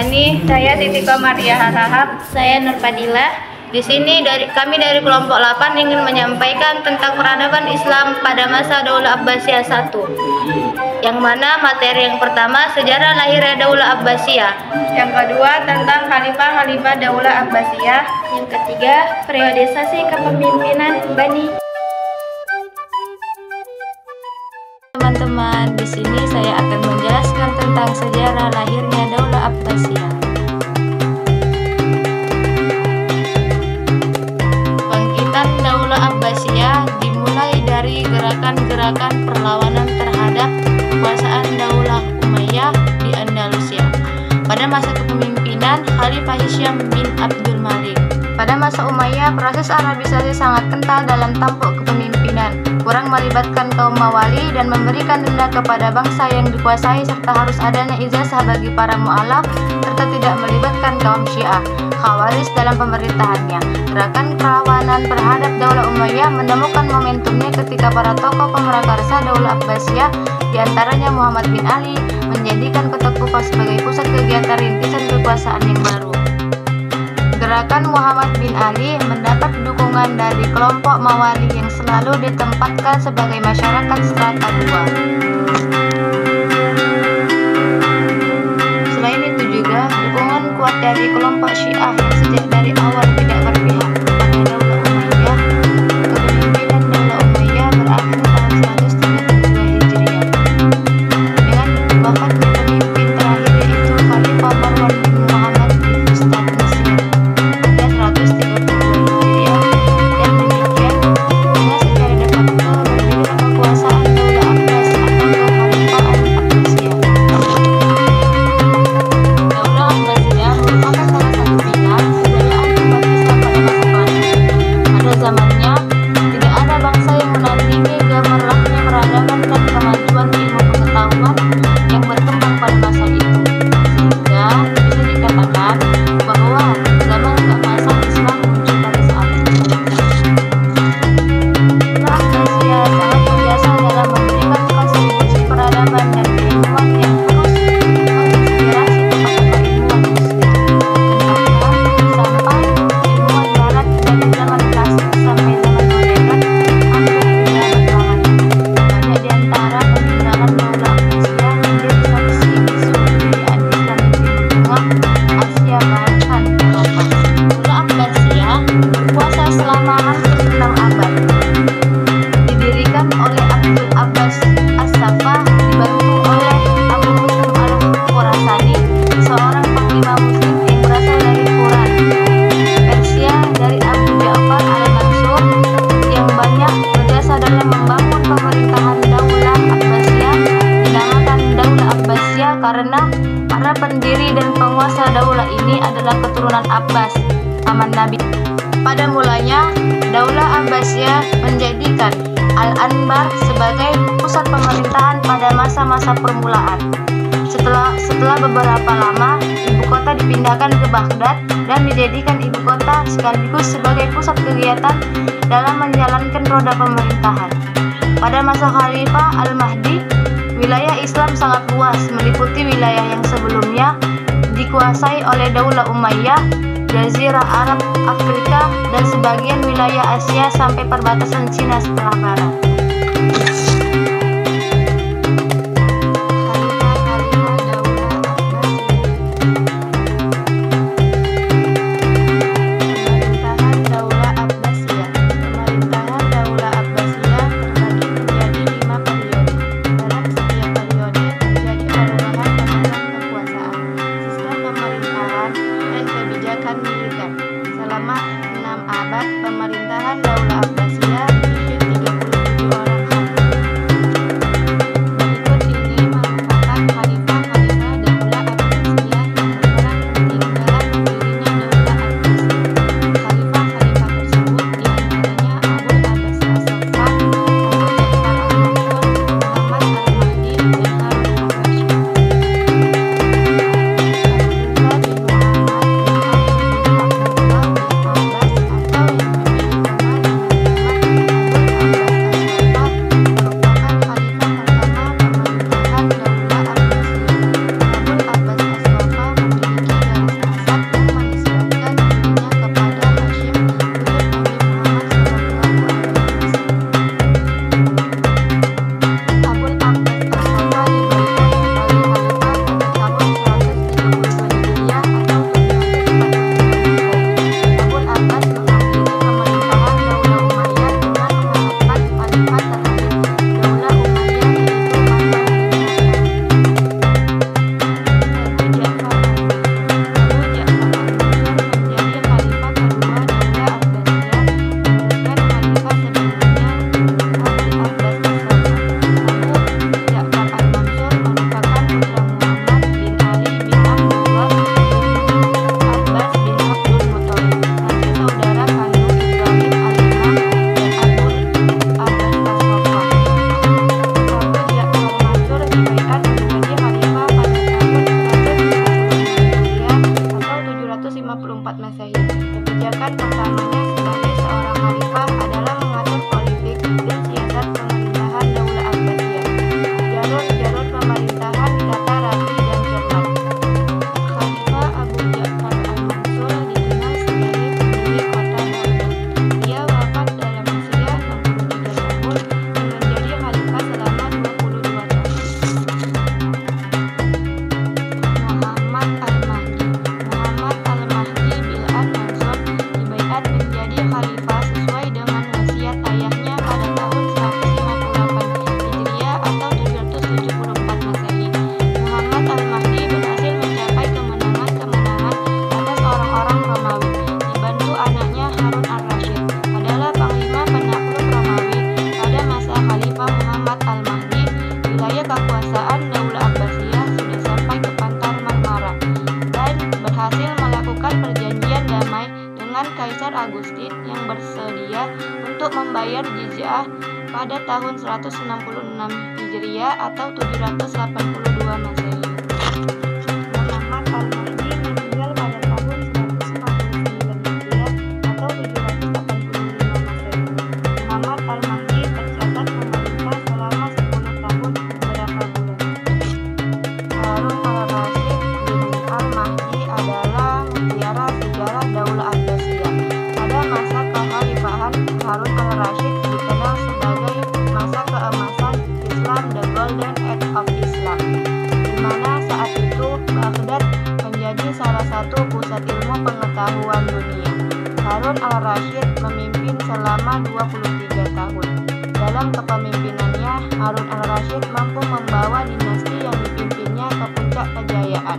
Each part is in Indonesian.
Suryani. Saya Siti Komaria Harahap. Saya Nur Fadila. Di sini kami dari kelompok 8 ingin menyampaikan tentang peradaban Islam pada masa Daulah Abbasiyah I. Yang mana materi yang pertama sejarah lahirnya Daulah Abbasiyah. Yang kedua tentang khalifah-khalifah Daulah Abbasiyah. Yang ketiga, periodisasi kepemimpinan Bani. Teman-teman, di sini saya akan menjelaskan tentang sejarah lahirnya Daulah Abbasiyah. Bangkitan Daulah Abbasiyah dimulai dari gerakan-gerakan perlawanan terhadap kekuasaan Daulah Umayyah di Andalusia pada masa kepemimpinan Khalifah Hisham bin Abdul Malik. Pada masa Umayyah, proses Arabisasi sangat kental dalam tampuk kepemimpinan, kurang melibatkan kaum mawali dan memberikan denda kepada bangsa yang dikuasai serta harus adanya ijazah bagi para mu'alaf serta tidak melibatkan kaum Syiah, Khawarij dalam pemerintahannya. Gerakan perlawanan terhadap Daulah Umayyah menemukan momentumnya ketika para tokoh pemerakarsa Daulah Abbasiyah diantaranya Muhammad bin Ali menjadikan kota Kufah sebagai pusat kegiatan rintisan kekuasaan yang baru. Gerakan Muhammad bin Ali mendapat dukungan dari kelompok Mawali yang selalu ditempatkan sebagai masyarakat strata 2. Selain itu juga dukungan kuat dari kelompok Syiah yang sejak dari awal tidak berpihak kepada Daulah Umayyah. Kepemimpinan Daulah Umayyah berakhir tahun 132 Hijriah dengan wafatnya pemimpin terakhir yaitu Khalifah Marwan bin Muhammad bin Ustad Nasir pada 132 Hijriah. Dan demikian dengan secara de facto berbeda kekuasaan Daulah Abbas atau kekhalifahan Abbasiyah. Daulah Abbasiyah merupakan salah satu pilar kejayaan umat Islam pada masa klasik. Pada zamannya tidak ada bangsa yang menandingi gemerlapnya peradaban dan kemajuan ilmu pengetahuan yang berkembang pada masa itu, sehingga bisa dikatakan bahwa zaman keemasan Islam muncul pada saat itu. Daulah Abbasiyah sangat berjasa dalam memberikan kontribusi peradaban dan keilmuan yang terus menginspirasi tokoh-tokoh ilmuwan Muslim. Sampai ilmuwan Barat dari zaman klasik sampai zaman modern hampir tidak berlawanan. Banyak di antara peninggalan Daulah Abbasiyah menjadi saksi bisu kejayaan Islam di Timur Tengah, Asia bahkan Eropa. Daulah Abbasiyah berkuasa selama hampir 6 abad. Didirikan oleh Abdul Abbas As-Saffah dibantu oleh Abu Muslim Al-Khurasani, seorang panglima Muslim yang berasal dari Quran. Persia dari Abu Ja'far Al-Mansur yang banyak berjasa dalam membangun pemerintahan Daulah Abbasiyah dinamakan Daulah Abbasiyah karena para pendiri dan penguasa daulah ini adalah keturunan Abbas, paman Nabi. Pada mulanya, Daulah Abbasiyah menjadikan Al-Anbar sebagai pusat pemerintahan pada masa-masa permulaan. Setelah beberapa lama, ibu kota dipindahkan ke Baghdad dan dijadikan ibu kota sekaligus sebagai pusat kegiatan dalam menjalankan roda pemerintahan. Pada masa Khalifah Al-Mahdi, wilayah Islam sangat luas meliputi wilayah yang sebelumnya dikuasai oleh Daulah Umayyah, Jazirah Arab, Afrika, dan sebagian wilayah Asia sampai perbatasan Cina setelah barat. Selama 6 abad pemerintahan Daulah Abbasiyah dipimpin 37 Kaisar Agustin yang bersedia untuk membayar jizyah pada tahun 166 Hijriah atau 782 Masehi. Muhammad Al-Mahdi meninggal pada tahun 159 Hijriah atau 785 Masehi. Muhammad Al-Mahdi tercatat memerintah selama 10 tahun beberapa bulan. Harun al-Rasyid bin Al-Mahdi adalah mutiara sejarah Daulah Abbasiyah. Pada masa kekhalifahan Harun al-Rasyid dikenal sebagai masa keemasan Islam, the Golden Age of Islam, di mana saat itu Baghdad menjadi salah satu pusat ilmu pengetahuan dunia. Harun al-Rasyid memimpin selama 23 tahun. Dalam kepemimpinannya, Harun al-Rasyid mampu membawa dinasti yang dipimpinnya ke puncak kejayaan.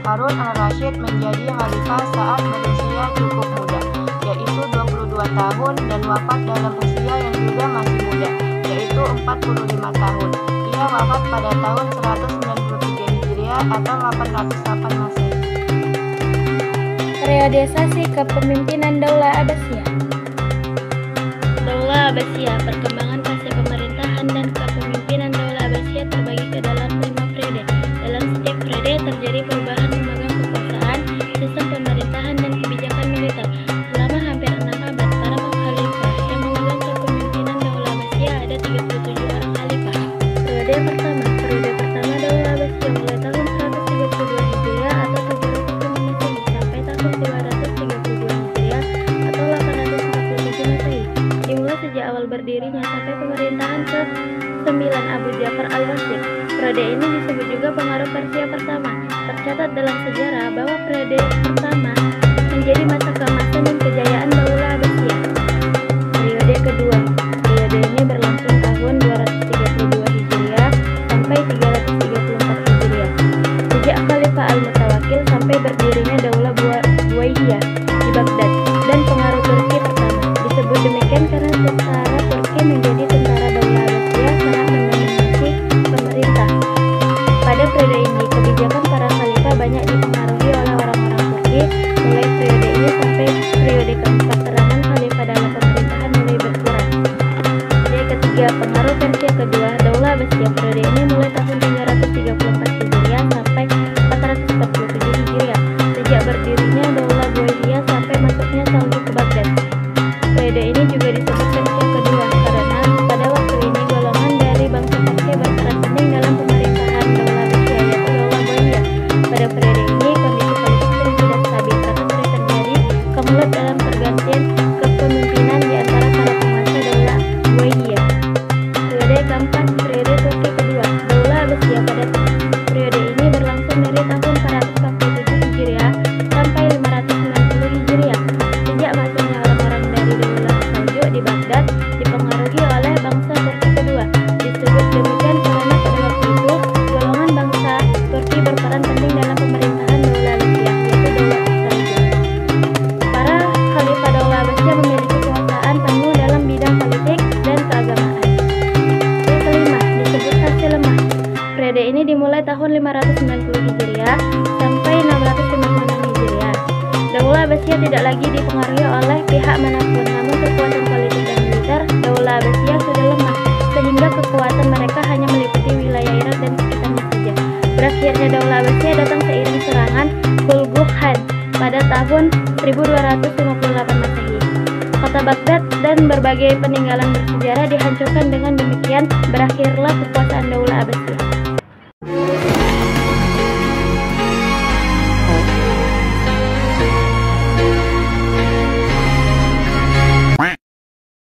Harun al-Rasyid menjadi khalifah saat berusia cukup muda, yaitu 22 tahun, dan wafat dalam usia yang juga masih muda, yaitu 45 tahun. Ia wafat pada tahun 193 Hijriah atau 808 Masehi. Periodisasi kepemimpinan Daulah Abbasiyah. Daulah Abbasiyah, perkembangan fase pemerintahan dan kepemimpinan Daulah Abbasiyah terbagi ke dalam 5 periode. Dalam setiap periode terjadi perubahan memegang kekuasaan, sistem pemerintahan, dan kebijakan militer. Selama hampir 6 abad, para khalifah yang memegang kepemimpinan Daulah Abbasiyah ada 37 orang khalifah. Periode pertama Daulah Abbasiyah mulai tahun 132 Hijriah atau 705 Masehi sampai tahun 232 Hijriah atau 847 Masehi. Dimulai sejak awal berdirinya sampai pemerintahan ke-9 Abu Ja'far al-Wasik. Periode ini disebut juga pengaruh Persia pertama. Tercatat dalam sejarah bahwa periode pertama menjadi masa keemasan dan kejayaan Daulah Abbasiyah. Periode kedua. Periode ini berlangsung tahun 232 Hijriah sampai 334 Hijriah. Sejak Khalifah Al-Mutawakkil sampai berdirinya Daulah Buwayyah di Baghdad dan pengaruh Turki pertama. Disebut demikian karena tentara Turki menjadi tentara Daulah Abbasiyah sangat mendominasi pemerintah. Pada periode ini, kebijakan para khalifah banyak dipengaruhi oleh orang-orang Turki. Mulai periode ini sampai periode keempat, peranan khalifah dalam pemerintahan mulai berkurang. Periode ketiga, pengaruh Persia kedua, Daulah Abbasiyah. Periode ini mulai tahun 334 Hijriah sampai 447 Hijriah. Sejak berdirinya Daulah Buwayyah sampai masuknya Saljuk ke Baghdad. Periode ini juga disebut Persia kedua karena pada waktu ini golongan dari bangsa Persia berperan penting dalam pemerintahan Daulah Abbasiyah, yaitu Daulah Buwayyah. Pada periode ini kondisi politik sering tidak stabil karena sering terjadi kemelut dalam pergantian kepemimpinan di antara para penguasa Daulah Buwayyah. Periode keempat, periode Turki kedua, Daulah Abbasiyah. Pada periode ini berlangsung dari tahun 447 Hijriah sampai 590 Hijriah. Sejak masuknya orang-orang dari Daulah Saljuk di Baghdad dipengaruhi oleh bangsa Turki kedua. Disebut demikian karena pada waktu itu golongan bangsa Turki berperan penting dalam pemerintahan Daulah Abbasiyah, yaitu Daulah Saljuk. Para khalifah Daulah Abbasiyah memiliki kekuasaan penuh dalam bidang politik dan keagamaan. Yang kelima, disebut fase lemah. Periode ini dimulai tahun 590 Hijriah sampai 656 Hijriah. Daulah Abbasiyah tidak lagi dipengaruhi oleh pihak manapun, namun kekuatan politik dan militer Daulah Abbasiyah sudah lemah, sehingga kekuatan mereka hanya meliputi wilayah Irak dan sekitarnya saja. Berakhirnya Daulah Abbasiyah datang seiring serangan Hulagu Khan pada tahun 1258 Masehi. Kota Baghdad dan berbagai peninggalan bersejarah dihancurkan. Dengan demikian, berakhirlah kekuasaan Daulah Abbasiyah.